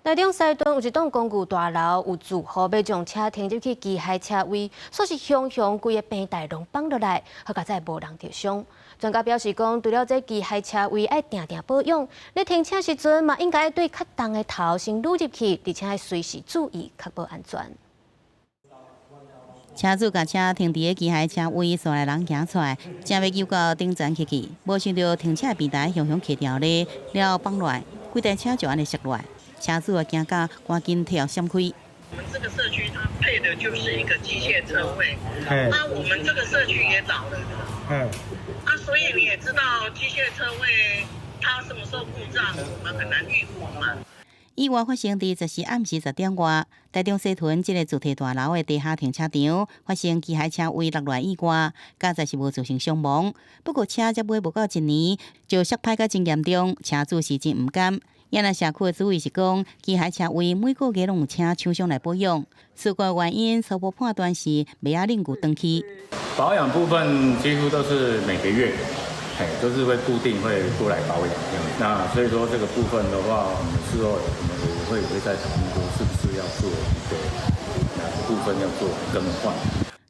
台中西屯有一栋公寓大楼，有住户要将车停入去机械车位，说是熊规个平台拢放落来，好佳在无人受伤。专家表示讲，除了这机械车位要定定保养，咧停车时阵嘛应该对较重的头先撸入去，而且要随时注意，确保安全。车主甲车停伫个机械车位，所来人行出来，正要救到顶层去，无想到停车平台熊起条咧，了放落来，规台车就安尼摔落来。车主也惊到，赶紧退后闪开。我们这个社区它配的就是一个机械车位，那我们这个社区也倒了，所以你也知道机械车位它什么时候故障，我们很难预估嘛。意外发生伫就是暗时10点外，台中西屯这个主题大楼的地下停车场发生机械车位落来意外，加在是无造成伤亡。不过车才买无到1年，就摔歹甲真严重，车主是真毋甘。也那社区的主委是讲，机械车位每个月拢有请厂商来保养，事故原因初步判断是未亚令古登去。保养部分几乎都是每个月。都是会固定会过来保养这样，那所以说这个部分的话，我们事后我们也会再考虑说是不是要做一个哪个部分要做更换。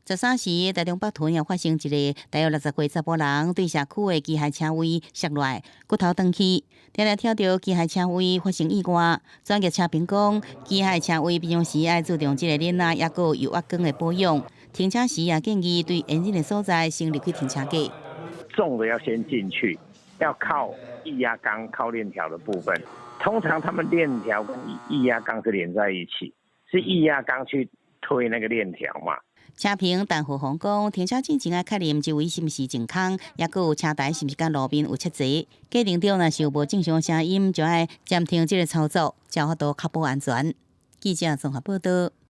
13时，台中北屯也发生一个大约60岁查甫人对社区的机械车位摔落来，骨头断去。听到机械车位发生意外，专业车评讲，机械车位平常时要注重这个链啊，也有油压缸的保养。停车时也建议对炎热的所在先入去停车格。重的要先进去，要靠液压缸、靠链条的部分。通常他们链条跟液压缸是连在一起，是液压缸去推那个链条嘛。车评陈虎宏讲，停车进前要确认周围是毋是净空，也有车台是毋是甲路边有切齐。假定到若是有无正常声音，就要暂停这个操作，才有法度确保安全。记者综合报道。